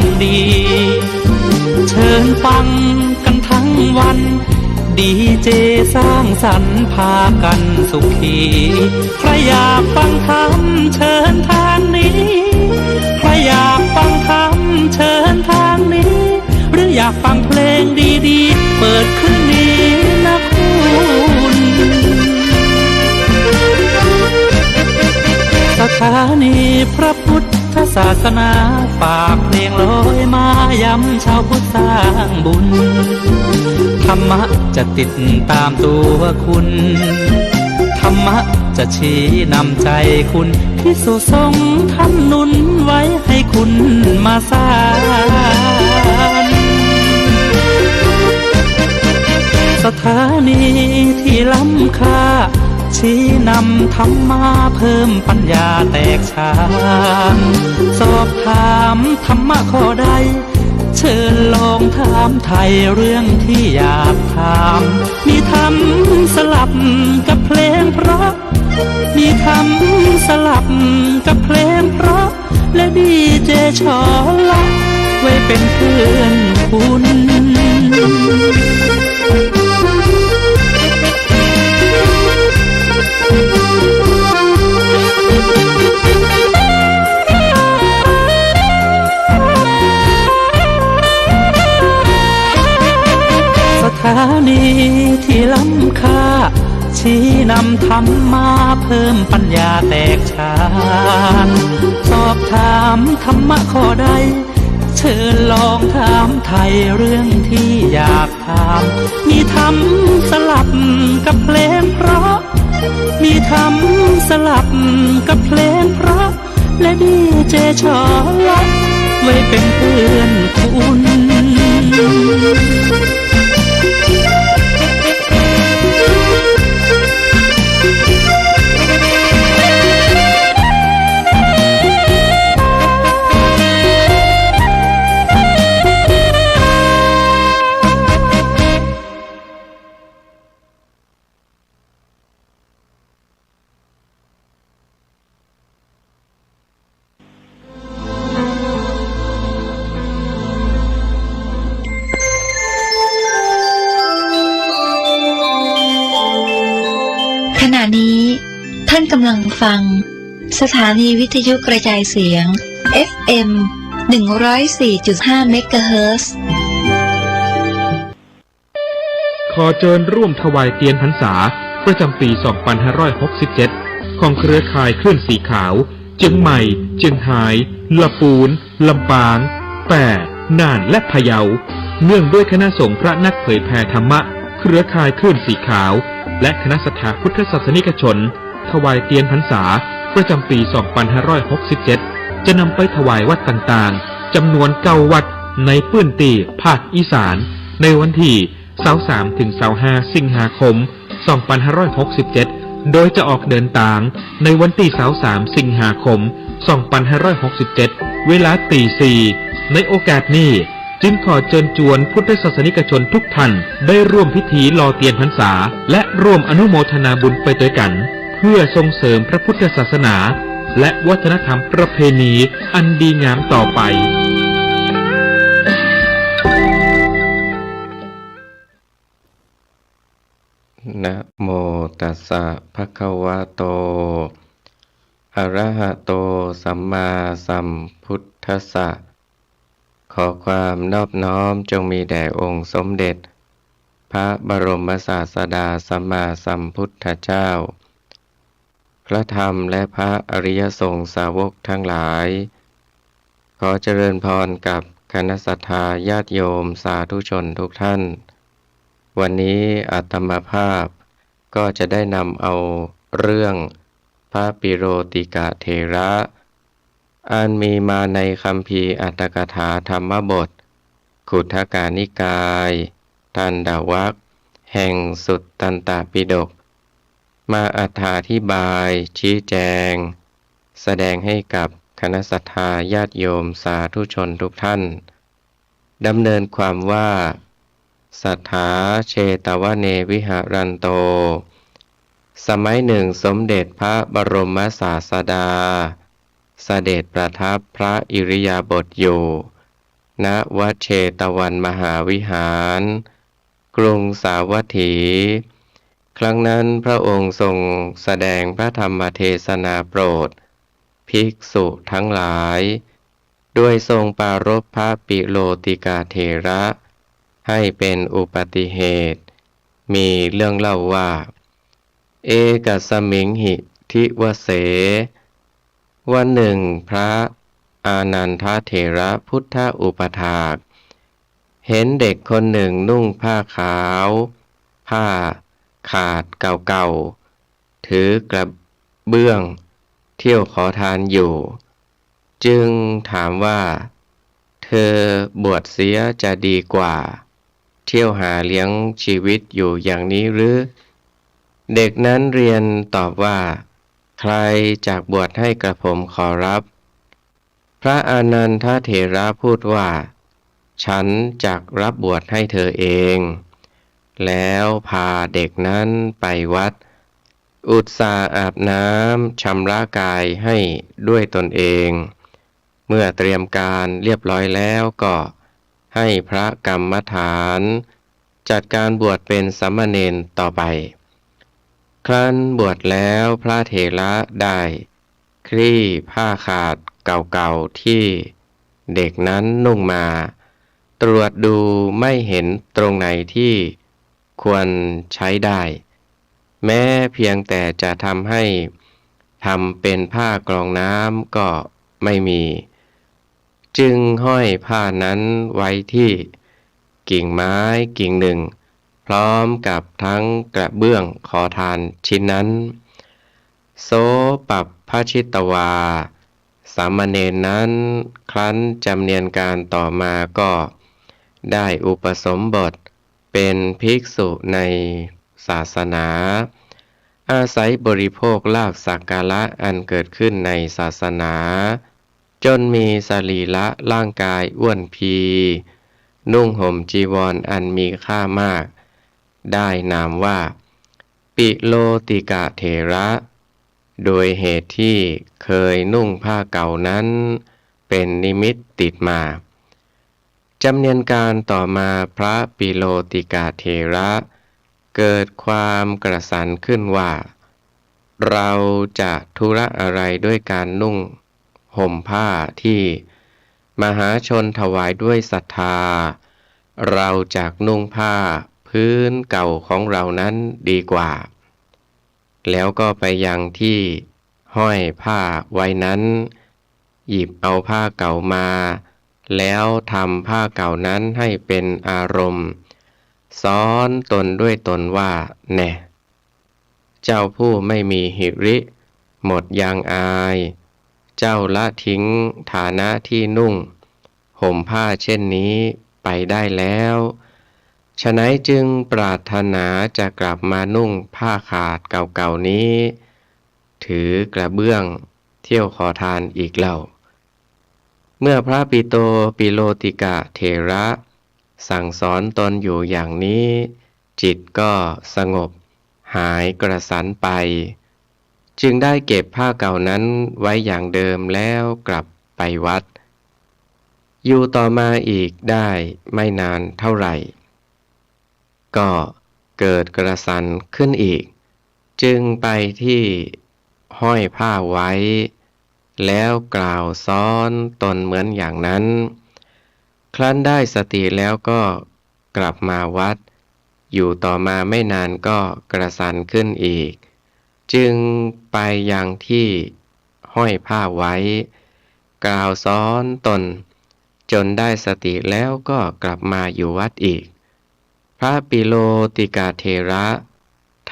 ำดีเชิญฟังกันทั้งวันดีเจสร้างสรรค์พากันสุขีใครอยากฟังธรรมเชิญทางนี้ใครอยากฟังธรรมเชิญทางนี้หรืออยากฟังเพลงดีๆเปิดขึ้นนี้นะคุณสถานีพระพุทธศาสนาฝากเพลงลอยมาย้ำชาวพุทธสร้างบุญธรรมะจะติดตามตัวคุณธรรมะจะชี้นำใจคุณพิสุสงฆ์ท่านหนุนไว้ให้คุณมาสานสถานีที่ล้ำค่าชี้นำธรรมะเพิ่มปัญญาแตกฉานสอบถามธรรมะข้อใดเชิญลองถามไทยเรื่องที่อยากถามมีธรรมสลับกับเพลงเพราะมีธรรมสลับกับเพลงเพราะและดีเจชอละไว้เป็นเพื่อนคุณสถานีที่ล้ำค่าชี้นำธรรมะเพิ่มปัญญาแตกฉานสอบถามธรรมะข้อใดเชิญลองถามไทยเรื่องที่อยากถามมีธรรมสลับกับเพลงเพราะมีธรรมสลับกับเพลงเพราะและดีเจชอละไว้เป็นเพื่อนคุณขณะนี้ท่านกำลังฟังสถานีวิทยุกระจายเสียง FM 104.5 เมกะเฮิรตซ์ขอเชิญร่วมถวายเทียนพรรษาประจำปี 2567 ของเครือข่ายคลื่นสีขาวเชียงใหม่เชียงรายลำพูนลำปางแปร่น่านและพะเยาเนื่องด้วยคณะสงฆ์พระนักเผยแผ่ธรรมะเครือข่ายคลื่นสีขาวและคณะศรัทธาพุทธศาสนิกชนถวายเทียนพรรษาประจำปี 2567 จะนำไปถวายวัดต่างๆจำนวน9วัดในพื้นที่ภาคอีสานในวันที่23ถึง25สิงหาคม 2567 โดยจะออกเดินทางในวันที่23สิงหาคม 2567 เวลาตี 4ในโอกาสนี้จึงขอเชิญชวนพุทธศาสนิกชนทุกท่านได้ร่วมพิธีหล่อเทียนพรรษาและร่วมอนุโมทนาบุญไปด้วยกันเพื่อส่งเสริมพระพุทธศาสนาและวัฒนธรรมประเพณีอันดีงามต่อไปนะโมตัสสะภะคะวะโตอะระหะโตสัมมาสัมพุทธัสสะขอความนอบน้อมจงมีแด่องค์สมเด็จพระบรมศาสดาสัมมาสัมพุทธเจ้าพระธรรมและพระอริยสงฆ์สาวกทั้งหลายขอเจริญพรกับคณะศรัทธาญาติโยมสาธุชนทุกท่านวันนี้อาตมาภาพก็จะได้นำเอาเรื่องพระปิโรติกะเถระอันมีมาในคัมภีร์อัตถกถาธรรมบทขุททกานิกายทันดวรรคแห่งสุตตันตปิฎกมาอธิบายชี้แจงแสดงให้กับคณะศรัทธาญาติโยมสาธุชนทุกท่านดำเนินความว่าสัทธาเชตวเนวิหารันโตสมัยหนึ่งสมเด็จพระบรมศาสดาเสด็จประทับพระอิริยาบถอยู่ ณวัดเชตวันมหาวิหารกรุงสาวัตถี ครั้งนั้นพระองค์ทรงแสดงพระธรรมเทศนาโปรดภิกษุทั้งหลายด้วยทรงปรารภพระปิโลติกาเถระให้เป็นอุปัติเหตุมีเรื่องเล่าว่าเอกสมิงหิทิวเสวันหนึ่งพระอานันทเถระพุทธอุปถากเห็นเด็กคนหนึ่งนุ่งผ้าขาวผ้าขาดเก่าๆถือกระเบื้องเที่ยวขอทานอยู่จึงถามว่าเธอบวชเสียจะดีกว่าเที่ยวหาเลี้ยงชีวิตอยู่อย่างนี้หรือเด็กนั้นเรียนตอบว่าใครจากบวชให้กระผมขอรับพระอานันทเถระพูดว่าฉันจักรับบวชให้เธอเองแล้วพาเด็กนั้นไปวัดอุตส่าห์อาบน้ำชำระกายให้ด้วยตนเองเมื่อเตรียมการเรียบร้อยแล้วก็ให้พระกรรมฐานจัดการบวชเป็นสามเณรต่อไปครั้นบวชแล้วพระเถระได้คลี่ผ้าขาดเก่าๆที่เด็กนั้นนุ่งมาตรวจดูไม่เห็นตรงไหนที่ควรใช้ได้แม้เพียงแต่จะทำให้ทำเป็นผ้ากรองน้ำก็ไม่มีจึงห้อยผ้านั้นไว้ที่กิ่งไม้กิ่งหนึ่งพร้อมกับทั้งกระเบื้องขอทานชิ้นนั้นโสปัปพชิตวาสามเณรนั้นครั้นจำเนียนการต่อมาก็ได้อุปสมบทเป็นภิกษุในศาสนาอาศัยบริโภคลาภสักการะอันเกิดขึ้นในศาสนาจนมีสรีระร่างกายอ้วนพีนุ่งห่มจีวรอันมีค่ามากได้นามว่าปิโลติกะเถระโดยเหตุที่เคยนุ่งผ้าเก่านั้นเป็นนิมิตติดมาจำเนียนการต่อมาพระปิโลติกะเถระเกิดความกระสันขึ้นว่าเราจะธุระอะไรด้วยการนุ่งห่มผ้าที่มหาชนถวายด้วยศรัทธาเราจากนุ่งผ้าพื้นเก่าของเรานั้นดีกว่าแล้วก็ไปยังที่ห้อยผ้าไว้นั้นหยิบเอาผ้าเก่ามาแล้วทำผ้าเก่านั้นให้เป็นอารมณ์สอนตนด้วยตนว่าแน่เจ้าผู้ไม่มีหิริหมดยางอายเจ้าละทิ้งฐานะที่นุ่งห่มผ้าเช่นนี้ไปได้แล้วฉะนั้นจึงปรารถนาจะกลับมานุ่งผ้าขาดเก่าๆนี้ถือกระเบื้องเที่ยวขอทานอีกเล่าเมื่อพระปิโลติกะเถระสั่งสอนตนอยู่อย่างนี้จิตก็สงบหายกระสันไปจึงได้เก็บผ้าเก่านั้นไว้อย่างเดิมแล้วกลับไปวัดอยู่ต่อมาอีกได้ไม่นานเท่าไหร่ก็เกิดกระสันขึ้นอีกจึงไปที่ห้อยผ้าไว้แล้วกล่าวซ้อนตนเหมือนอย่างนั้นครั้นได้สติแล้วก็กลับมาวัดอยู่ต่อมาไม่นานก็กระสันขึ้นอีกจึงไปยังที่ห้อยผ้าไว้กล่าวซ้อนตนจนได้สติแล้วก็กลับมาอยู่วัดอีกพระปิโลติกาเถระ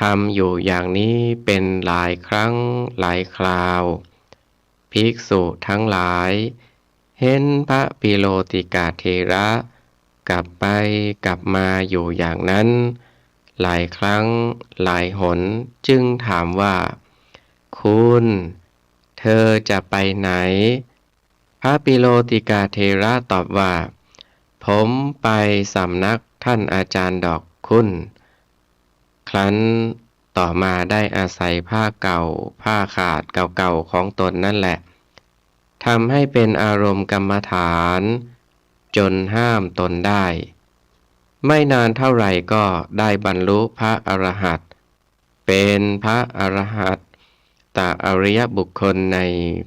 ทำอยู่อย่างนี้เป็นหลายครั้งหลายคราวภิกษุทั้งหลายเห็นพระปิโลติกาเถระกลับไปกลับมาอยู่อย่างนั้นหลายครั้งหลายหนจึงถามว่าคุณเธอจะไปไหนพระปิโลติกาเถระตอบว่าผมไปสำนักท่านอาจารย์ดอกคุณครั้นต่อมาได้อาศัยผ้าเก่าผ้าขาดเก่าๆของตนนั่นแหละทำให้เป็นอารมณ์กรรมฐาน จนห้ามตนได้ ไม่นานเท่าไหร่ก็ได้บรรลุพระอรหันต์เป็นพระอรหันตอริยบุคคลใน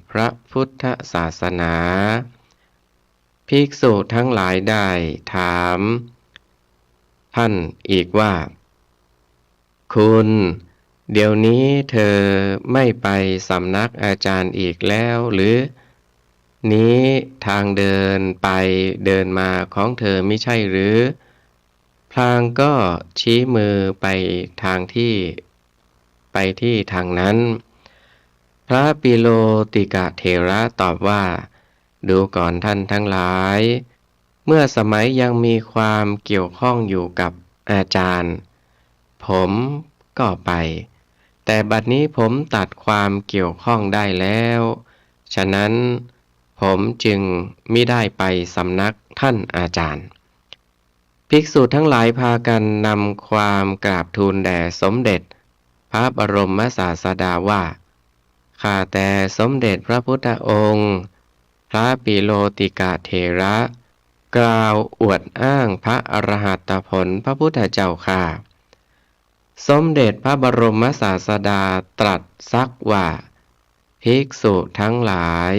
พระพุทธศาสนาภิกษุทั้งหลายได้ถามท่านอีกว่าคุณเดี๋ยวนี้เธอไม่ไปสำนักอาจารย์อีกแล้วหรือนี้ทางเดินไปเดินมาของเธอไม่ใช่หรือพลางก็ชี้มือไปทางที่ทางนั้นพระปิโลติกะเถระตอบว่าดูก่อนท่านทั้งหลายเมื่อสมัยยังมีความเกี่ยวข้องอยู่กับอาจารย์ผมก็ไปแต่บัดนี้ผมตัดความเกี่ยวข้องได้แล้วฉะนั้นผมจึงมิได้ไปสำนักท่านอาจารย์ภิกษุทั้งหลายพากันนำความกราบทูลแด่สมเด็จพระบรมศาสดาว่าข้าแต่สมเด็จพระพุทธองค์พระปิโลติกะเถระกล่าวอวดอ้างพระอรหัตผลพระพุทธเจ้าข้าสมเด็จพระบรมศาสดาตรัสซักว่าภิกษุทั้งหลาย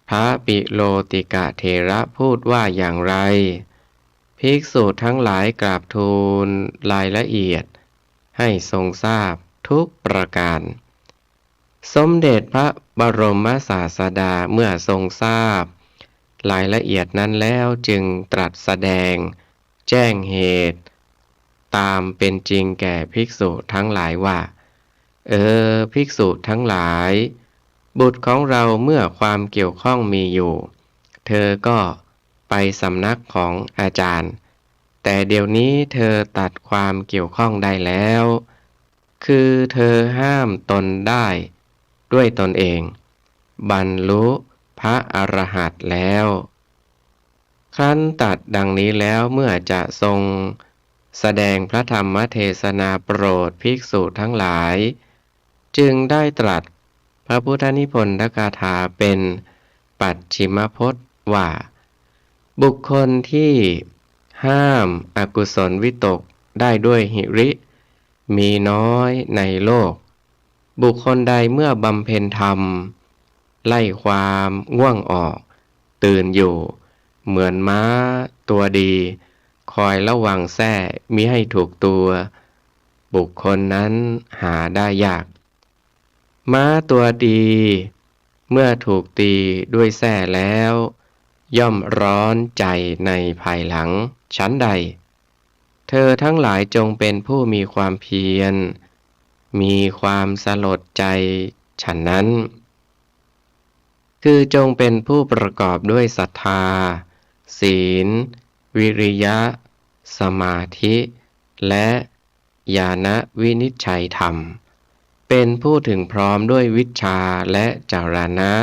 พระปิโลติกะเถระพูดว่าอย่างไรภิกษุทั้งหลายกราบทูลรายละเอียดให้ทรงทราบทุกประการสมเด็จพระบรมศาสดาเมื่อทรงทราบรายละเอียดนั้นแล้วจึงตรัสแสดงแจ้งเหตุตามเป็นจริงแก่ภิกษุทั้งหลายว่าภิกษุทั้งหลายบุตรของเราเมื่อความเกี่ยวข้องมีอยู่เธอก็ไปสำนักของอาจารย์แต่เดี๋ยวนี้เธอตัดความเกี่ยวข้องได้แล้วคือเธอห้ามตนได้ด้วยตนเองบรรลุพระอรหันต์แล้วครั้นตัดดังนี้แล้วเมื่อจะทรงแสดงพระธรรมเทศนาโปรดภิกษุทั้งหลายจึงได้ตรัสพระพุทธนิพนธกถาเป็นปัจฉิมพจน์ว่าบุคคลที่ห้ามอกุศลวิตกได้ด้วยหิริมีน้อยในโลกบุคคลใดเมื่อบำเพ็ญธรรมไล่ความง่วงออกตื่นอยู่เหมือนม้าตัวดีคอยระวังแส้มิให้ถูกตัวบุคคลนั้นหาได้ยากม้าตัวดีเมื่อถูกตีด้วยแส้แล้วย่อมร้อนใจในภายหลังชั้นใดเธอทั้งหลายจงเป็นผู้มีความเพียรมีความสลดใจฉันนั้นคือจงเป็นผู้ประกอบด้วยศรัทธาศีลวิริยะสมาธิและญาณวินิจฉัยธรรมเป็นผู้ถึงพร้อมด้วยวิชชาและจารณะ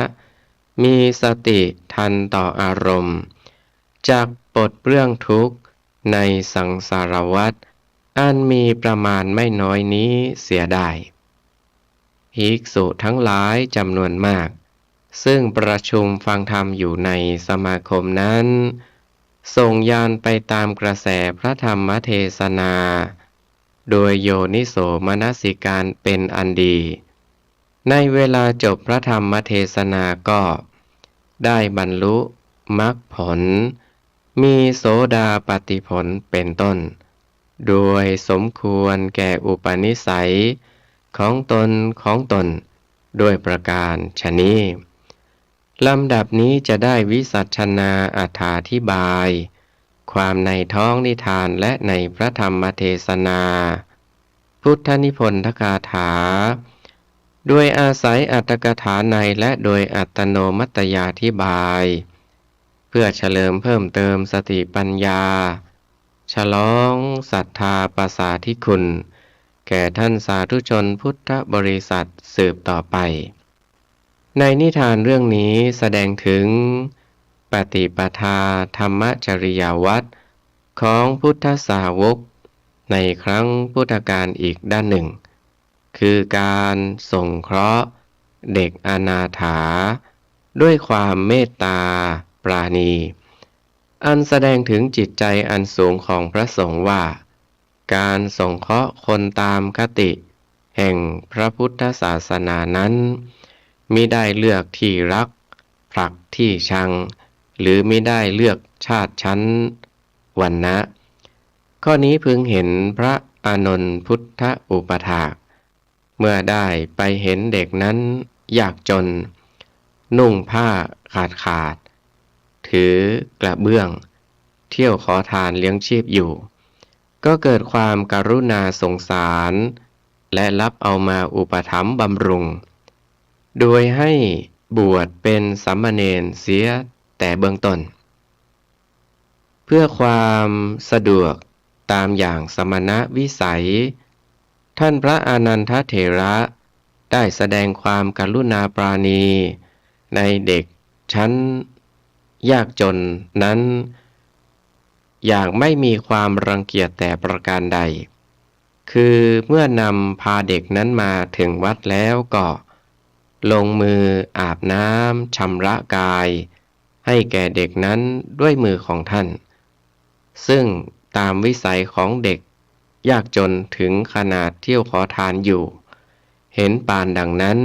มีสติทันต่ออารมณ์จากปลดเปลื้องทุกข์ในสังสารวัฏอันมีประมาณไม่น้อยนี้เสียได้ภิกษุทั้งหลายจำนวนมากซึ่งประชุมฟังธรรมอยู่ในสมาคมนั้นส่งญาณไปตามกระแสพระธรรมเทศนาโดยโยนิโสมนสิการเป็นอันดีในเวลาจบพระธรรมเทศนาก็ได้บรรลุมรรคผลมีโสดาปัตติผลเป็นต้นโดยสมควรแก่อุปนิสัยของตนด้วยประการฉะนี้ลำดับนี้จะได้วิสัชนาอธิบายความในท้องนิทานและในพระธรรมเทศนาพุทธนิพนธกถาด้วยอาศัยอัตถกถาในและโดยอัตโนมัตยาธิบายเพื่อเฉลิมเพิ่มเติมสติปัญญาฉลองศรัทธาประสาธิคุณแก่ท่านสาธุชนพุทธบริษัทสืบต่อไปในนิทานเรื่องนี้แสดงถึงปฏิปทาธรรมจริยวัตรของพุทธสาวกในครั้งพุทธกาลอีกด้านหนึ่งคือการสงเคราะห์เด็กอนาถาด้วยความเมตตาปราณี อันแสดงถึงจิตใจอันสูงของพระสงฆ์ว่าการสงเคราะห์คนตามคติแห่งพระพุทธศาสนานั้นมิได้เลือกที่รักผลักที่ชังหรือมิได้เลือกชาติชั้นวรรณะข้อนี้พึงเห็นพระอานนท์พุทธอุปถากเมื่อได้ไปเห็นเด็กนั้นยากจนนุ่งผ้าขาดถือกระเบื้องเที่ยวขอทานเลี้ยงชีพอยู่ก็เกิดความกรุณาสงสารและรับเอามาอุปถัมภ์บำรุงโดยให้บวชเป็นสามเณรเสียแต่เบื้องต้นเพื่อความสะดวกตามอย่างสมณวิสัยท่านพระอานันทเถระได้แสดงความกรุณาปราณีในเด็กชั้นยากจนนั้นอย่างไม่มีความรังเกียจแต่ประการใดคือเมื่อนำพาเด็กนั้นมาถึงวัดแล้วก็ลงมืออาบน้ำชำระกายให้แก่เด็กนั้นด้วยมือของท่านซึ่งตามวิสัยของเด็กยากจนถึงขนาดเที่ยวขอทานอยู่เห็นปานดังนั้น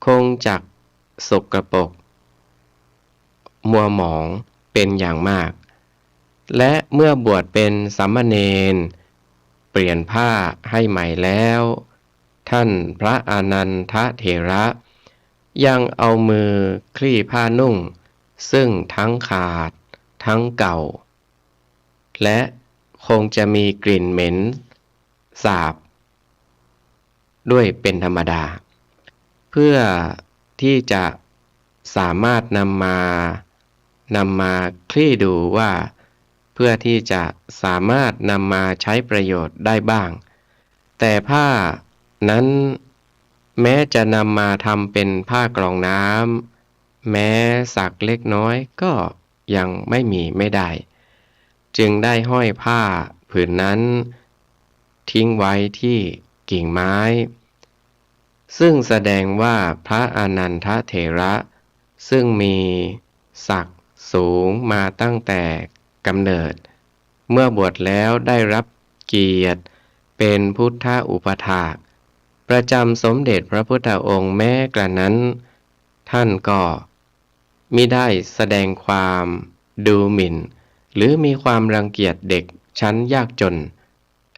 คงจักสกปรกมัวหมองเป็นอย่างมากและเมื่อบวชเป็นสามเณรเปลี่ยนผ้าให้ใหม่แล้วท่านพระอานันทเถระยังเอามือคลี่ผ้านุ่งซึ่งทั้งขาดทั้งเก่าและคงจะมีกลิ่นเหม็นสาบด้วยเป็นธรรมดาเพื่อที่จะสามารถนำมาคลี่ดูว่าเพื่อที่จะสามารถนำมาใช้ประโยชน์ได้บ้างแต่ผ้านั้นแม้จะนำมาทำเป็นผ้ากรองน้ำแม้สักเล็กน้อยก็ยังไม่ได้จึงได้ห้อยผ้าผืนนั้นทิ้งไว้ที่กิ่งไม้ซึ่งแสดงว่าพระอานันทเถระซึ่งมีศักดิ์สูงมาตั้งแต่กำเนิดเมื่อบวชแล้วได้รับเกียรติเป็นพุทธอุปถากประจำสมเด็จพระพุทธองค์แม้กระนั้นท่านก็มิได้แสดงความดูหมิ่นหรือมีความรังเกียจเด็กชั้นยากจน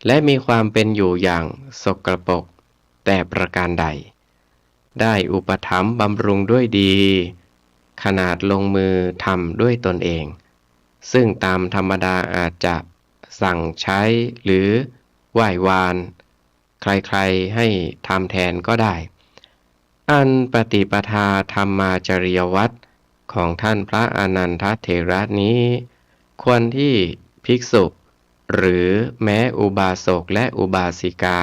และมีความเป็นอยู่อย่างสกปรกแต่ประการใดได้อุปถัมภ์บำรุงด้วยดีขนาดลงมือทำด้วยตนเองซึ่งตามธรรมดาอาจจะสั่งใช้หรือไหว้วานใครๆให้ทำแทนก็ได้อันปฏิปทาธรรมาจริยวัตรของท่านพระอานันทเถระนี้ควรที่ภิกษุหรือแม้อุบาสกและอุบาสิกา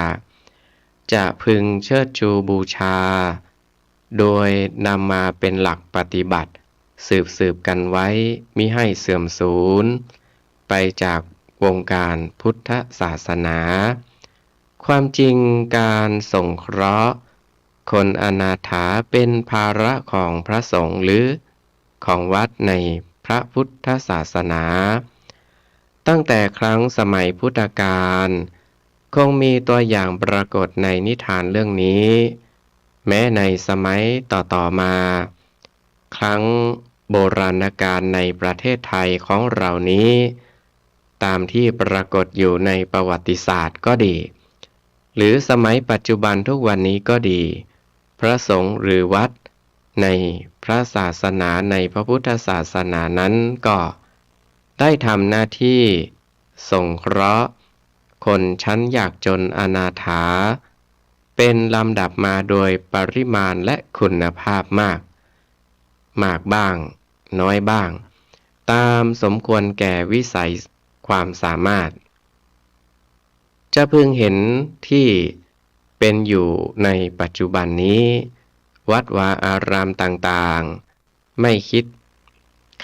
จะพึงเชิดชูบูชาโดยนำมาเป็นหลักปฏิบัติสืบกันไว้มิให้เสื่อมสูญไปจากวงการพุทธศาสนาความจริงการสงเคราะห์คนอนาถาเป็นภาระของพระสงฆ์หรือของวัดในพระพุทธศาสนาตั้งแต่ครั้งสมัยพุทธกาลคงมีตัวอย่างปรากฏในนิทานเรื่องนี้แม้ในสมัยต่อมาครั้งโบราณกาลในประเทศไทยของเรานี้ตามที่ปรากฏอยู่ในประวัติศาสตร์ก็ดีหรือสมัยปัจจุบันทุกวันนี้ก็ดีพระสงฆ์หรือวัดในพระศาสนาในพระพุทธศาสนานั้นก็ได้ทำหน้าที่สงเคราะห์คนชั้นยากจนอนาถาเป็นลำดับมาโดยปริมาณและคุณภาพมากบ้างน้อยบ้างตามสมควรแก่วิสัยความสามารถจะพึงเห็นที่เป็นอยู่ในปัจจุบันนี้วัดวาอารามต่างๆไม่คิด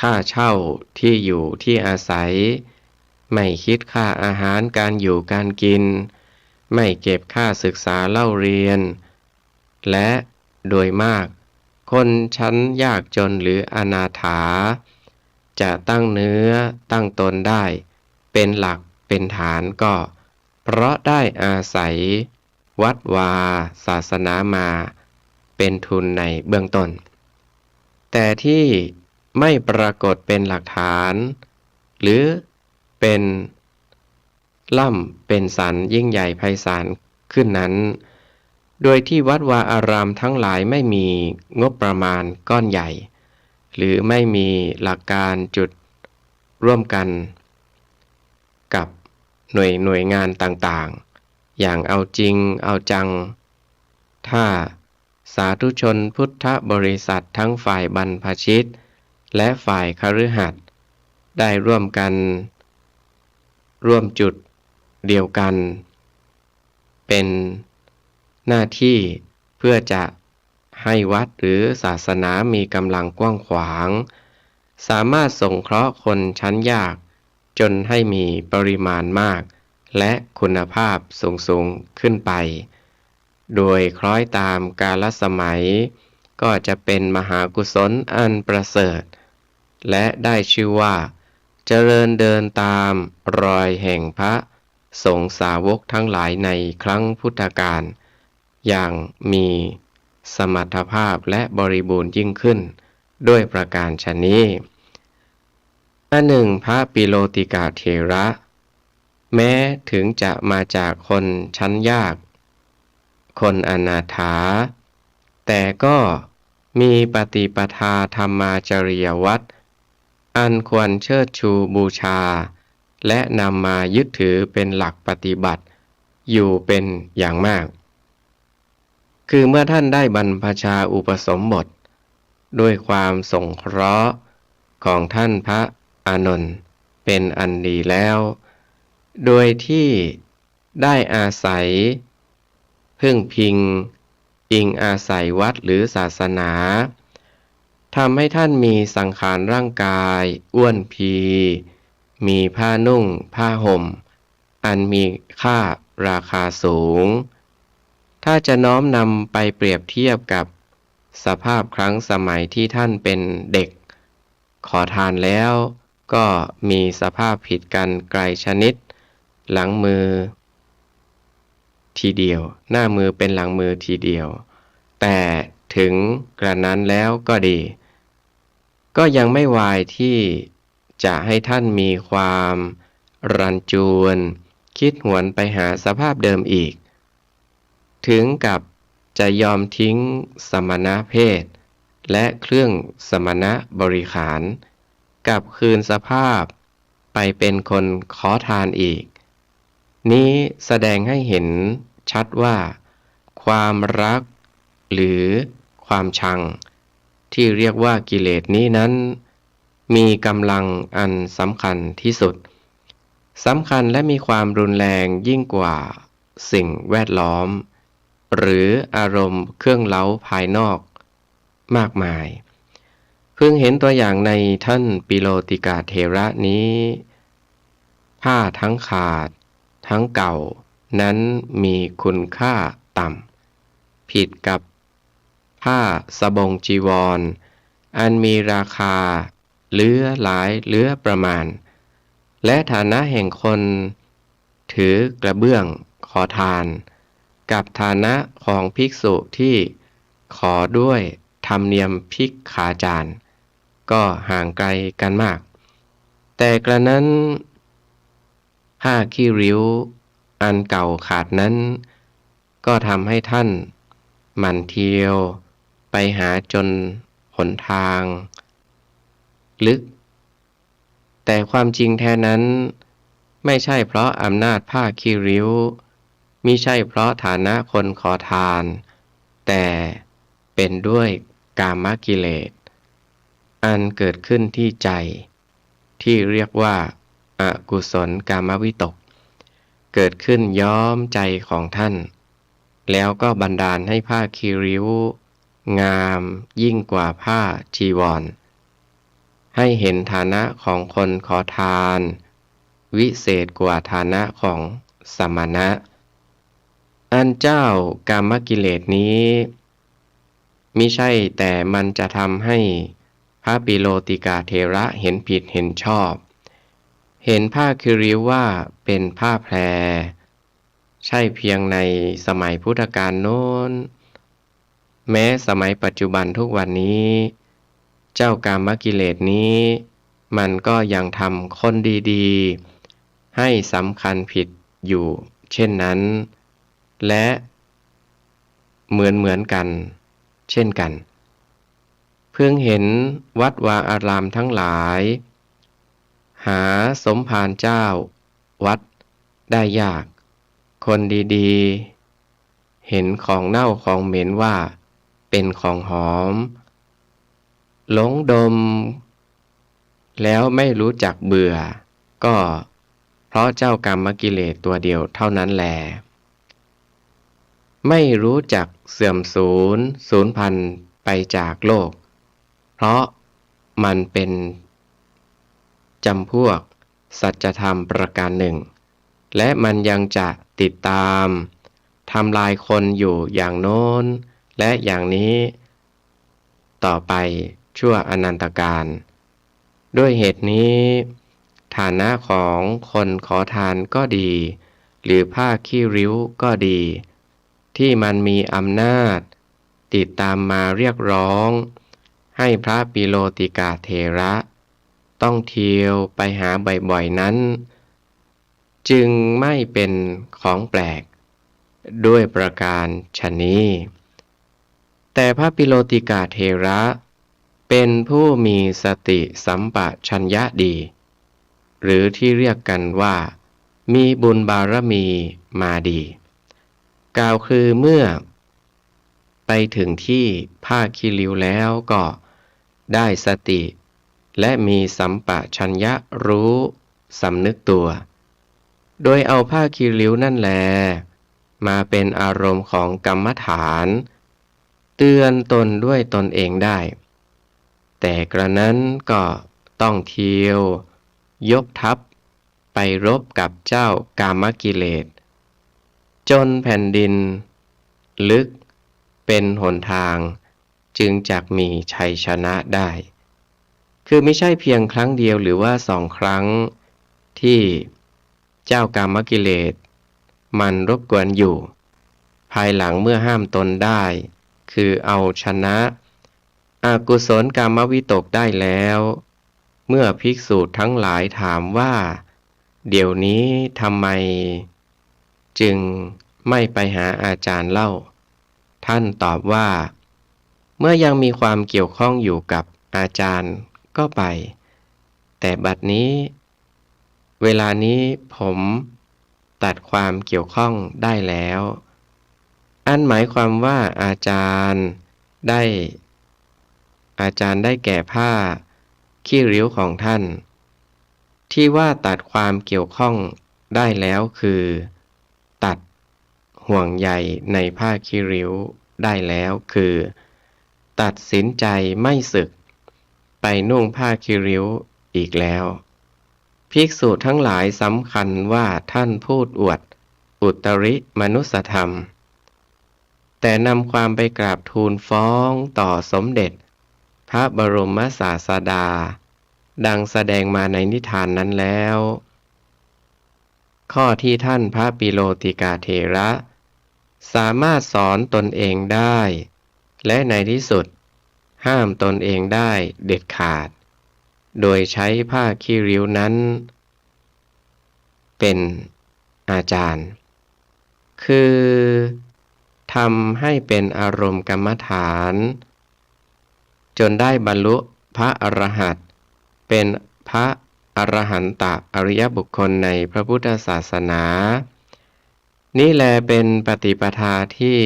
ค่าเช่าที่อยู่ที่อาศัยไม่คิดค่าอาหารการอยู่การกินไม่เก็บค่าศึกษาเล่าเรียนและโดยมากคนชั้นยากจนหรืออนาถา จะตั้งเนื้อตั้งตนได้เป็นหลักเป็นฐานก็เพราะได้อาศัยวัดวาศาสนามาเป็นทุนในเบื้องต้นแต่ที่ไม่ปรากฏเป็นหลักฐานหรือเป็นล่ำเป็นสันยิ่งใหญ่ไพศาลขึ้นนั้นโดยที่วัดวาอารามทั้งหลายไม่มีงบประมาณก้อนใหญ่หรือไม่มีหลักการจุดร่วมกันกับหน่วยงานต่างๆอย่างเอาจริงเอาจังถ้าสาธุชนพุทธบริษัททั้งฝ่ายบรรพชิตและฝ่ายคฤหัสถ์ได้ร่วมกันร่วมจุดเดียวกันเป็นหน้าที่เพื่อจะให้วัดหรือศาสนามีกำลังกว้างขวางสามารถสงเคราะห์คนชั้นยากจนให้มีปริมาณมากและคุณภาพสูงขึ้นไปโดยคล้อยตามกาลสมัยก็จะเป็นมหากุศลอันประเสริฐและได้ชื่อว่าเจริญเดินตามรอยแห่งพระสงฆ์สาวกทั้งหลายในครั้งพุทธกาลอย่างมีสมรรถภาพและบริบูรณ์ยิ่งขึ้นด้วยประการฉะนี้อันหนึ่งพระปิโลติกาเถระแม้ถึงจะมาจากคนชั้นยากคนอนาถาแต่ก็มีปฏิปทาธรรมาจริยวัตรอันควรเชิดชูบูชาและนำมายึดถือเป็นหลักปฏิบัติอยู่เป็นอย่างมากคือเมื่อท่านได้บรรพชาอุปสมบทด้วยความสงเคราะห์ของท่านพระอานนท์เป็นอันดีแล้วโดยที่ได้อาศัยพึ่งพิงอิงอาศัยวัดหรือศาสนาทำให้ท่านมีสังขารร่างกายอ้วนพีมีผ้านุ่งผ้าห่มอันมีค่าราคาสูงถ้าจะน้อมนำไปเปรียบเทียบกับสภาพครั้งสมัยที่ท่านเป็นเด็กขอทานแล้วก็มีสภาพผิดกันไกลชนิดหลังมือทีเดียวหน้ามือเป็นหลังมือทีเดียวแต่ถึงกระนั้นแล้วก็ดีก็ยังไม่วายที่จะให้ท่านมีความรันจวนคิดหวนไปหาสภาพเดิมอีกถึงกับจะยอมทิ้งสมณเพศและเครื่องสมณบริขารกลับคืนสภาพไปเป็นคนขอทานอีกนี้แสดงให้เห็นชัดว่าความรักหรือความชังที่เรียกว่ากิเลสนี้นั้นมีกำลังอันสำคัญที่สุดสำคัญและมีความรุนแรงยิ่งกว่าสิ่งแวดล้อมหรืออารมณ์เครื่องเร้าภายนอกมากมายเพิ่งเห็นตัวอย่างในท่านปิโลติกาเถระนี้ผ้าทั้งขาดทั้งเก่านั้นมีคุณค่าต่ำผิดกับผ้าสบงจีวรอันมีราคาเหลือหลายเหลือประมาณและฐานะแห่งคนถือกระเบื้องขอทานกับฐานะของภิกษุที่ขอด้วยธรรมเนียมภิกขาจารย์ก็ห่างไกลกันมากแต่กระนั้นผ้าขี้ริ้วอันเก่าขาดนั้นก็ทำให้ท่านหมั่นเที่ยวไปหาจนหนทางลึกแต่ความจริงแท้นั้นไม่ใช่เพราะอำนาจผ้าขี้ริ้วมิใช่เพราะฐานะคนขอทานแต่เป็นด้วยกามกิเลสอันเกิดขึ้นที่ใจที่เรียกว่าอกุศลกามวิตกเกิดขึ้นย้อมใจของท่านแล้วก็บันดาลให้ผ้าขี้ริ้วงามยิ่งกว่าผ้าจีวรให้เห็นฐานะของคนขอทานวิเศษกว่าฐานะของสมณะอันเจ้ากามกิเลสนี้มิใช่แต่มันจะทำให้ พระปิโลติกาเถระเห็นผิดเห็นชอบ เห็นผ้าคิริ้วว่าเป็นผ้าแพรใช่เพียงในสมัยพุทธกาลโน้นแม้สมัยปัจจุบันทุกวันนี้เจ้ากามกิเลสนี้มันก็ยังทำคนดีๆให้สำคัญผิดอยู่เช่นนั้นและเหมือนกันเช่นกันเพิ่งเห็นวัดวาอารามทั้งหลายหาสมภารเจ้าวัดได้ยากคนดีๆเห็นของเน่าของเหม็นว่าเป็นของหอมหลงดมแล้วไม่รู้จักเบื่อก็เพราะเจ้ากรรมกิเลสตัวเดียวเท่านั้นแลไม่รู้จักเสื่อมสูญพันธุ์ไปจากโลกเพราะมันเป็นจำพวกสัจธรรมประการหนึ่งและมันยังจะติดตามทำลายคนอยู่อย่างโน้นและอย่างนี้ต่อไปชั่วอนันตกาลด้วยเหตุนี้ฐานะของคนขอทานก็ดีหรือผ้าขี้ริ้วก็ดีที่มันมีอำนาจติดตามมาเรียกร้องให้พระปิโลติกาเถระต้องเที่ยวไปหาบ่อยๆนั้นจึงไม่เป็นของแปลกด้วยประการฉะนี้แต่พระปิโลติกาเถระเป็นผู้มีสติสัมปชัญญะดีหรือที่เรียกกันว่ามีบุญบารมีมาดีกล่าวคือเมื่อไปถึงที่ผ้าคีริ้วแล้วก็ได้สติและมีสัมปชัญญะรู้สำนึกตัวโดยเอาผ้าคีริ้วนั่นแลมาเป็นอารมณ์ของกรรมฐานเตือนตนด้วยตนเองได้แต่กระนั้นก็ต้องเที่ยวยกทัพไปรบกับเจ้ากามกิเลสจนแผ่นดินลึกเป็นหนทางจึงจักมีชัยชนะได้คือไม่ใช่เพียงครั้งเดียวหรือว่า2 ครั้งที่เจ้ากามกิเลสมันรบกวนอยู่ภายหลังเมื่อห้ามตนได้คือเอาชนะอกุศลกามวิตกได้แล้วเมื่อภิกษุทั้งหลายถามว่าเดี๋ยวนี้ทำไมจึงไม่ไปหาอาจารย์เล่าท่านตอบว่าเมื่อยังมีความเกี่ยวข้องอยู่กับอาจารย์ก็ไปแต่บัดนี้เวลานี้ผมตัดความเกี่ยวข้องได้แล้วอันหมายความว่าอาจารย์ได้แก่ผ้าขี้ริ้วของท่านที่ว่าตัดความเกี่ยวข้องได้แล้วคือตัดห่วงใยในผ้าขี้ริ้วได้แล้วคือตัดสินใจไม่สึกไปนุ่งผ้าขี้ริ้วอีกแล้วภิกษุทั้งหลายสำคัญว่าท่านพูดอวดอุตริมนุสธรรมแต่นำความไปกราบทูลฟ้องต่อสมเด็จพระบรมศาสดาดังแสดงมาในนิทานนั้นแล้วข้อที่ท่านพระปิโลติกาเถระสามารถสอนตนเองได้และในที่สุดห้ามตนเองได้เด็ดขาดโดยใช้ผ้าขี้ริ้วนั้นเป็นอาจารย์คือทำให้เป็นอารมณ์กรรมฐานจนได้บรรลุพระอรหันต์เป็นพระอรหันตอริยบุคคลในพระพุทธศาสนานี่แลเป็นปฏิปทาที่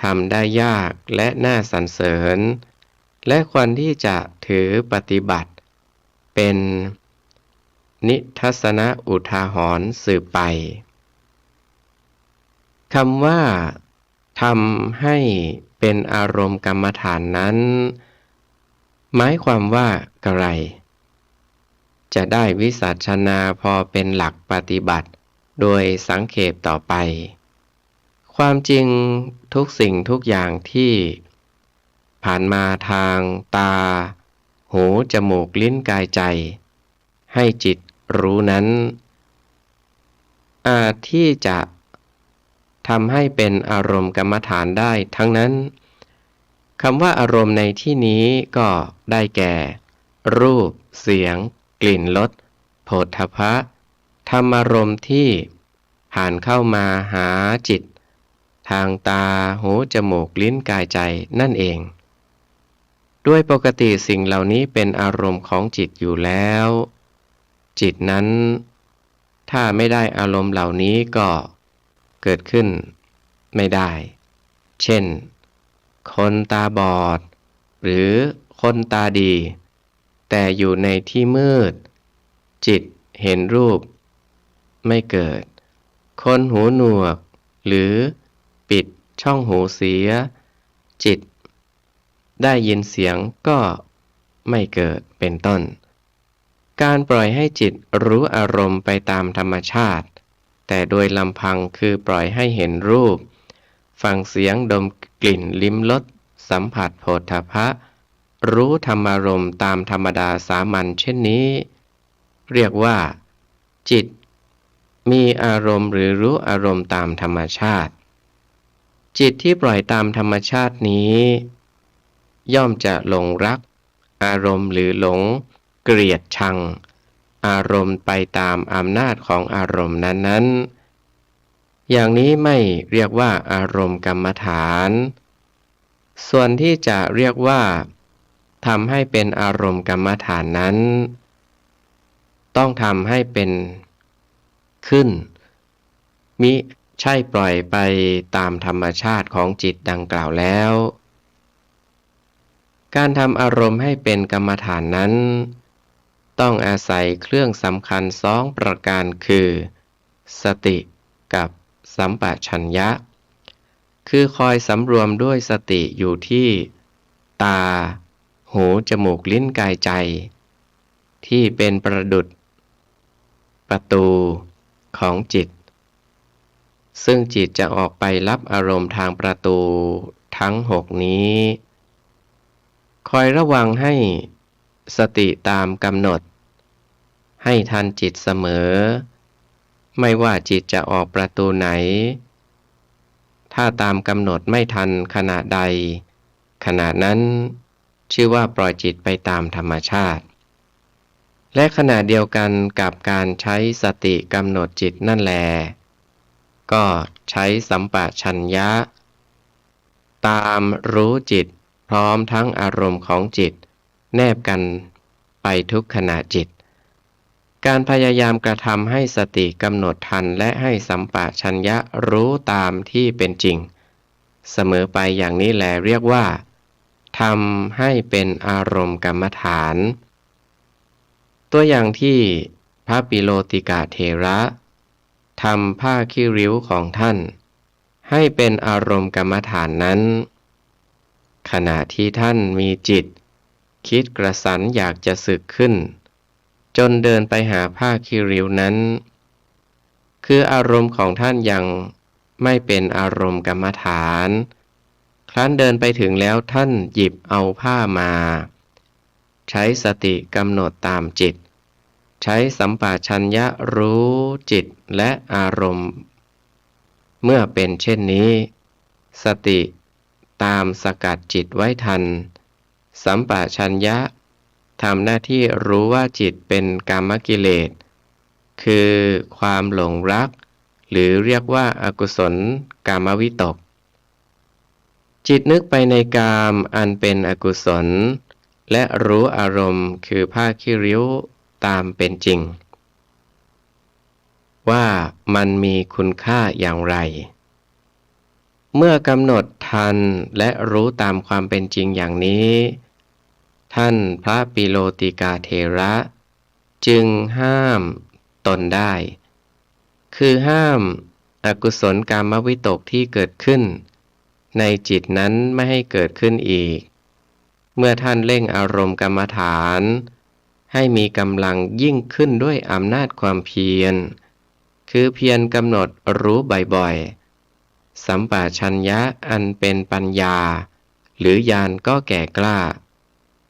ทำได้ยากและน่าสรรเสริญและควรที่จะถือปฏิบัติเป็นนิทัศนอุทาหรณ์สืบไปคำว่าทำให้เป็นอารมณ์กรรมฐานนั้นหมายความว่าอะไรจะได้วิสัชนาพอเป็นหลักปฏิบัติโดยสังเขปต่อไปความจริงทุกสิ่งทุกอย่างที่ผ่านมาทางตา หูจมูกลิ้นกายใจให้จิตรู้นั้นอาจที่จะทำให้เป็นอารมณ์กรรมฐานได้ทั้งนั้นคำว่าอารมณ์ในที่นี้ก็ได้แก่รูปเสียงกลิ่นรสโผฏฐัพพะธรรมารมณ์ที่ผ่านเข้ามาหาจิตทางตาหูจมูกลิ้นกายใจนั่นเองด้วยปกติสิ่งเหล่านี้เป็นอารมณ์ของจิตอยู่แล้วจิตนั้นถ้าไม่ได้อารมณ์เหล่านี้ก็เกิดขึ้นไม่ได้เช่นคนตาบอดหรือคนตาดีแต่อยู่ในที่มืดจิตเห็นรูปไม่เกิดคนหูหนวกหรือปิดช่องหูเสียจิตได้ยินเสียงก็ไม่เกิดเป็นต้นการปล่อยให้จิตรู้อารมณ์ไปตามธรรมชาติแต่โดยลำพังคือปล่อยให้เห็นรูปฟังเสียงดมกลิ่นลิ้มรสสัมผัสโผฏฐัพพะรู้ธรรมารมณ์ตามธรรมดาสามัญเช่นนี้เรียกว่าจิตมีอารมณ์หรือรู้อารมณ์ตามธรรมชาติจิตที่ปล่อยตามธรรมชาตินี้ย่อมจะหลงรักอารมณ์หรือหลงเกลียดชังอารมณ์ไปตามอำนาจของอารมณ์นั้นๆอย่างนี้ไม่เรียกว่าอารมณ์กรรมฐานส่วนที่จะเรียกว่าทำให้เป็นอารมณ์กรรมฐานนั้นต้องทำให้เป็นขึ้นมิใช่ปล่อยไปตามธรรมชาติของจิตดังกล่าวแล้วการทำอารมณ์ให้เป็นกรรมฐานนั้นต้องอาศัยเครื่องสำคัญ2ประการคือสติกับสัมปชัญญะคือคอยสำรวมด้วยสติอยู่ที่ตาหูจมูกลิ้นกายใจที่เป็นประดุจประตูของจิตซึ่งจิตจะออกไปรับอารมณ์ทางประตูทั้ง6นี้คอยระวังให้สติตามกำหนดให้ทันจิตเสมอไม่ว่าจิตจะออกประตูไหนถ้าตามกำหนดไม่ทันขณะใดขณะนั้นชื่อว่าปล่อยจิตไปตามธรรมชาติและขณะเดียวกันกับการใช้สติกำหนดจิตนั่นแลก็ใช้สัมปชัญญะตามรู้จิตพร้อมทั้งอารมณ์ของจิตแนบกันไปทุกขณะจิตการพยายามกระทำให้สติกำหนดทันและให้สัมปชัญญะรู้ตามที่เป็นจริงเสมอไปอย่างนี้แลเรียกว่าทำให้เป็นอารมณ์กรรมฐานตัวอย่างที่พระปิโลติกะเถระทำผ้าขี้ริ้วของท่านให้เป็นอารมณ์กรรมฐานนั้นขณะที่ท่านมีจิตคิดกระสันอยากจะสึกขึ้นจนเดินไปหาผ้าขี้ริ้วนั้นคืออารมณ์ของท่านยังไม่เป็นอารมณ์กรรมฐานครั้นเดินไปถึงแล้วท่านหยิบเอาผ้ามาใช้สติกำหนดตามจิตใช้สัมปชัญญะรู้จิตและอารมณ์เมื่อเป็นเช่นนี้สติตามสกัดจิตไว้ทันสัมปชัญญะทำหน้าที่รู้ว่าจิตเป็นกามกิเลสคือความหลงรักหรือเรียกว่าอกุศลกามวิตกจิตนึกไปในกามอันเป็นอกุศลและรู้อารมณ์คือผ้าขี้ริ้วตามเป็นจริงว่ามันมีคุณค่าอย่างไรเมื่อกำหนดทันและรู้ตามความเป็นจริงอย่างนี้ท่านพระปิโลติกาเถระจึงห้ามตนได้คือห้ามอกุศลกามวิตกที่เกิดขึ้นในจิตนั้นไม่ให้เกิดขึ้นอีกเมื่อท่านเร่งอารมณ์กรรมฐานให้มีกำลังยิ่งขึ้นด้วยอำนาจความเพียรคือเพียรกำหนดรู้บ่อยๆสัมปชัญญะอันเป็นปัญญาหรือญาณก็แก่กล้า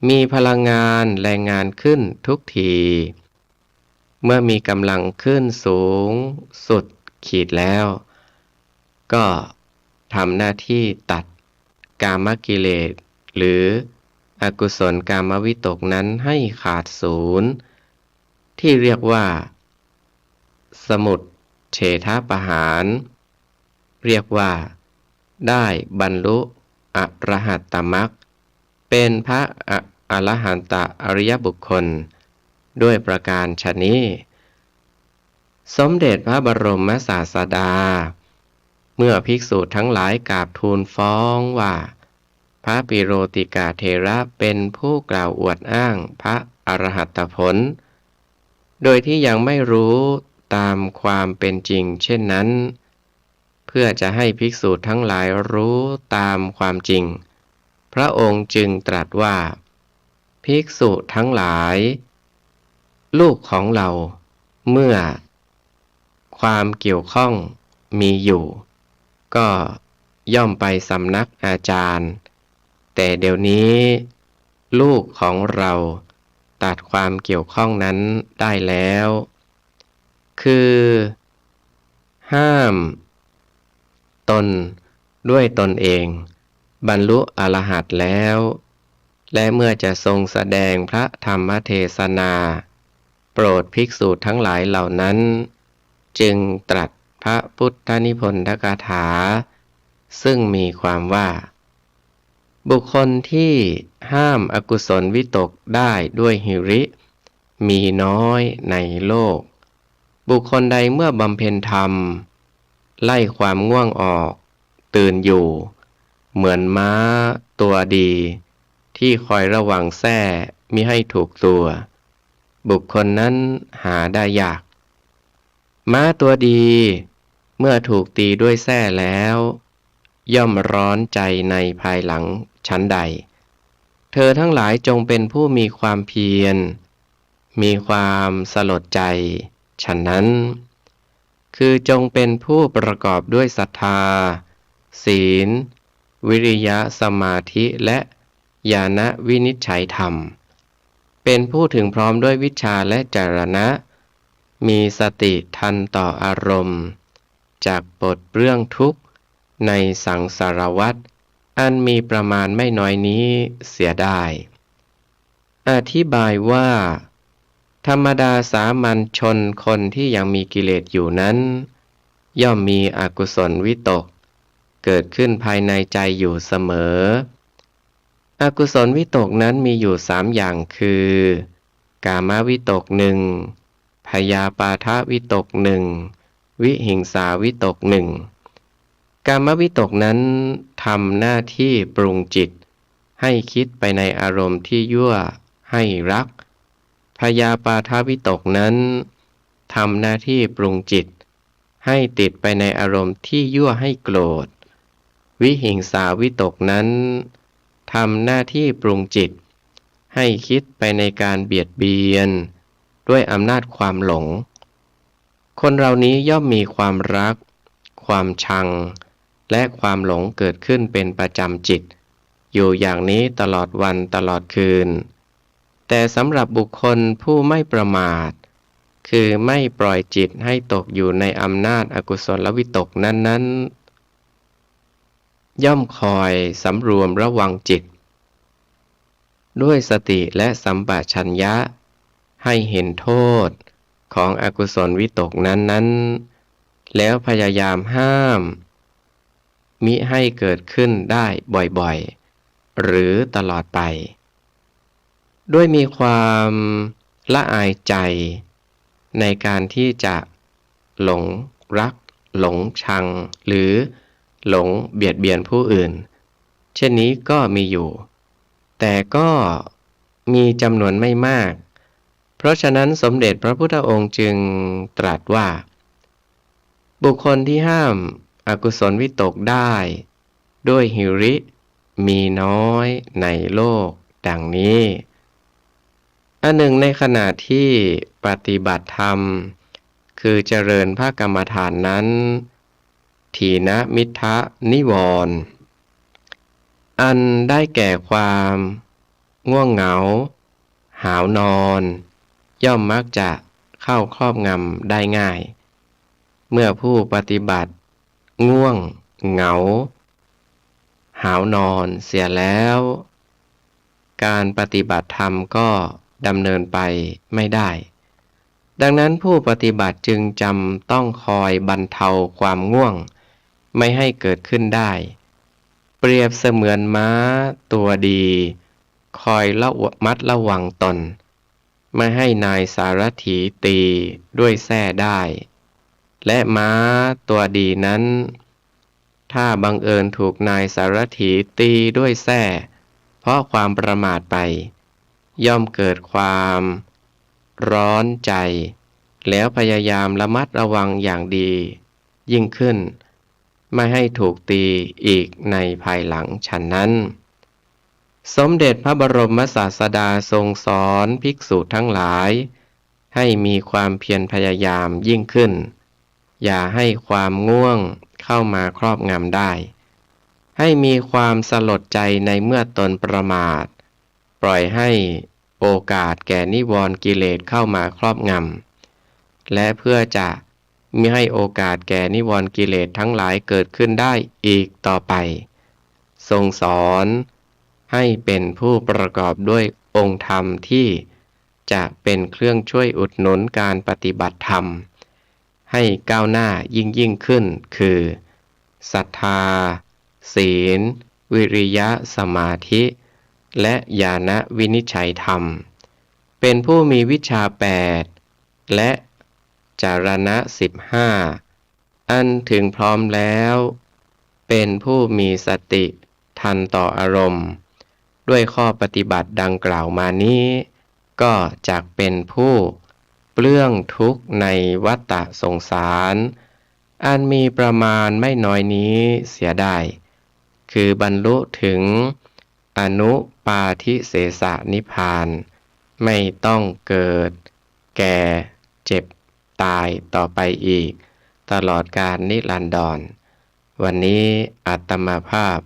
มีพลังงานแรงงานขึ้นทุกทีเมื่อมีกำลังขึ้นสูงสุดขีดแล้ว ก็ทำหน้าที่ตัดกามกิเลสหรืออกุศลกามวิตกนั้นให้ขาดศูนย์ที่เรียกว่าสมุทเฉทปหาร เรียกว่าได้บรรลุอรหัตตมรรคเป็นพระอรหันตอริยบุคคลด้วยประการฉะนี้สมเด็จพระบรมศาสดาเมื่อภิกษุทั้งหลายกราบทูลฟ้องว่าพระปิโรติกาเถระเป็นผู้กล่าวอวดอ้างพระอรหัตผลโดยที่ยังไม่รู้ตามความเป็นจริงเช่นนั้นเพื่อจะให้ภิกษุทั้งหลายรู้ตามความจริงพระองค์จึงตรัสว่าภิกษุทั้งหลายลูกของเราเมื่อความเกี่ยวข้องมีอยู่ก็ย่อมไปสำนักอาจารย์แต่เดี๋ยวนี้ลูกของเราตัดความเกี่ยวข้องนั้นได้แล้วคือห้ามตนด้วยตนเองบรรลุอรหัตแล้วและเมื่อจะทรงแสดงพระธรรมเทศนาโปรดภิกษุทั้งหลายเหล่านั้นจึงตรัสพระพุทธนิพนธกถาซึ่งมีความว่าบุคคลที่ห้ามอกุศลวิตกได้ด้วยหิริมีน้อยในโลกบุคคลใดเมื่อบำเพ็ญธรรมไล่ความง่วงออกตื่นอยู่เหมือนม้าตัวดีที่คอยระวังแส้มิให้ถูกตัวบุคคลนั้นหาได้ยากม้าตัวดีเมื่อถูกตีด้วยแส้แล้วย่อมร้อนใจในภายหลังชั้นใดเธอทั้งหลายจงเป็นผู้มีความเพียรมีความสลดใจฉะนั้นคือจงเป็นผู้ประกอบด้วยศรัทธาศีลวิริยะสมาธิและญาณวินิจฉัยธรรมเป็นผู้ถึงพร้อมด้วยวิชาและจรณะมีสติทันต่ออารมณ์จากปลดเปลื้องทุกข์ในสังสารวัฏอันมีประมาณไม่น้อยนี้เสียได้อธิบายว่าธรรมดาสามัญชนคนที่ยังมีกิเลสอยู่นั้นย่อมมีอกุศลวิตกเกิดขึ้นภายในใจอยู่เสมออกุศลวิตกนั้นมีอยู่3อย่างคือกามวิตกหนึ่งพยาปาทวิตกหนึ่งวิหิงสาวิตกหนึ่งกามวิตกนั้นทำหน้าที่ปรุงจิตให้คิดไปในอารมณ์ที่ยั่วให้รักพยาปาทวิตกนั้นทำหน้าที่ปรุงจิตให้ติดไปในอารมณ์ที่ยั่วให้โกรธวิหิงสาวิตกนั้นทำหน้าที่ปรุงจิตให้คิดไปในการเบียดเบียนด้วยอำนาจความหลงคนเรานี้ย่อมมีความรักความชังและความหลงเกิดขึ้นเป็นประจำจิตอยู่อย่างนี้ตลอดวันตลอดคืนแต่สำหรับบุคคลผู้ไม่ประมาทคือไม่ปล่อยจิตให้ตกอยู่ในอำนาจอกุศลวิตกนั้นๆย่อมคอยสำรวมระวังจิตด้วยสติและสัมปชัญญะให้เห็นโทษของอกุศลวิตกนั้นๆแล้วพยายามห้ามมิให้เกิดขึ้นได้บ่อยๆหรือตลอดไปด้วยมีความละอายใจในการที่จะหลงรักหลงชังหรือหลงเบียดเบียนผู้อื่นเช่นนี้ก็มีอยู่แต่ก็มีจำนวนไม่มากเพราะฉะนั้นสมเด็จพระพุทธองค์จึงตรัสว่าบุคคลที่ห้ามอกุศลวิตกได้ด้วยหิริมีน้อยในโลกดังนี้อันหนึ่งในขณะที่ปฏิบัติธรรมคือเจริญพระกรรมฐานนั้นถีนมิทธนิวรณ์อันได้แก่ความ ง่วงเหงาหาวนอนย่อมมักจะเข้าครอบงำได้ง่าย เมื่อผู้ปฏิบัติง่วงเหงาหาวนอนเสียแล้วการปฏิบัติธรรมก็ดำเนินไปไม่ได้ดังนั้นผู้ปฏิบัติจึงจำต้องคอยบรรเทาความง่วงไม่ให้เกิดขึ้นได้เปรียบเสมือนม้าตัวดีคอยมัดระวังตนไม่ให้นายสารถีตีด้วยแส้ได้และม้าตัวดีนั้นถ้าบังเอิญถูกนายสารถีตีด้วยแส้เพราะความประมาทไปย่อมเกิดความร้อนใจแล้วพยายามระมัดระวังอย่างดียิ่งขึ้นไม่ให้ถูกตีอีกในภายหลังฉะนั้นสมเด็จพระบรมศาสดาทรงสอนภิกษุทั้งหลายให้มีความเพียรพยายามยิ่งขึ้นอย่าให้ความง่วงเข้ามาครอบงำได้ให้มีความสลดใจในเมื่อตนประมาทปล่อยให้โอกาสแก่นิวรณ์กิเลสเข้ามาครอบงำและเพื่อจะมิให้โอกาสแก่นิวรณ์กิเลสทั้งหลายเกิดขึ้นได้อีกต่อไปทรงสอนให้เป็นผู้ประกอบด้วยองค์ธรรมที่จะเป็นเครื่องช่วยอุดหนุนการปฏิบัติธรรมให้ก้าวหน้ายิ่งขึ้นคือศรัทธาศีลวิริยะสมาธิและญาณวินิจฉัยธรรมเป็นผู้มีวิชา8และจารณะ15อันถึงพร้อมแล้วเป็นผู้มีสติทันต่ออารมณ์ด้วยข้อปฏิบัติดังกล่าวมานี้ก็จักเป็นผู้เปลื้องทุกข์ในวัฏฏะสงสารอันมีประมาณไม่น้อยนี้เสียได้คือบรรลุถึงอนุปาทิเสสนิพพานไม่ต้องเกิดแก่เจ็บตายต่อไปอีกตลอดกาลนิรันดรวันนี้อาตมาภาพ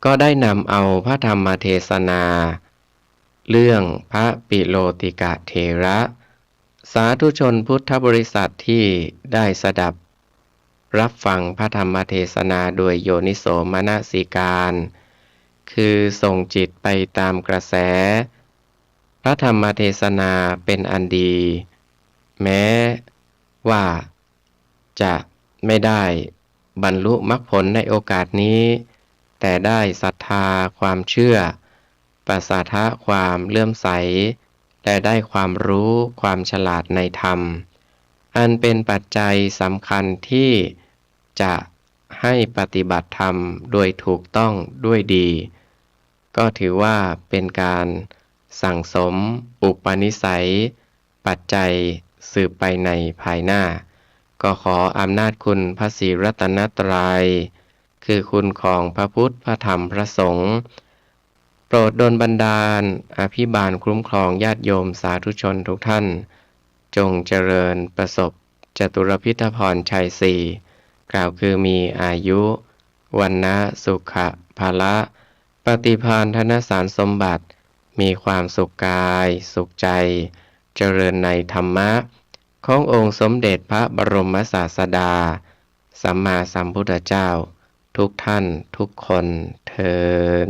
ก็ได้นำเอาพระธรรมเทศนาเรื่องพระปิโลติกะเถระสาธุชนพุทธบริษัทที่ได้สดับรับฟังพระธรรมเทศนาโดยโยนิโสมนสิการคือส่งจิตไปตามกระแสพระธรรมเทศนาเป็นอันดีแม้ว่าจะไม่ได้บรรลุมรรคผลในโอกาสนี้แต่ได้ศรัทธาความเชื่อประสาทะความเลื่อมใสและได้ความรู้ความฉลาดในธรรมอันเป็นปัจจัยสำคัญที่จะให้ปฏิบัติธรรมโดยถูกต้องด้วยดีก็ถือว่าเป็นการสั่งสมอุปนิสัยปัจจัยสืบไปในภายหน้าก็ขออำนาจคุณพระศรีรัตนตรัยคือคุณของพระพุทธพระธรรมพระสงฆ์โปรดดลบันดาลอภิบาลคุ้มครองญาติโยมสาธุชนทุกท่านจงเจริญประสบจตุรพิธพรชัยสี่กล่าวคือมีอายุวันนะสุขะภาละปฏิภาณธนสารสมบัติมีความสุขกายสุขใจเจริญในธรรมะขององค์สมเด็จพระบรมศาสดาสัมมาสัมพุทธเจ้าทุกท่านทุกคนเทอญ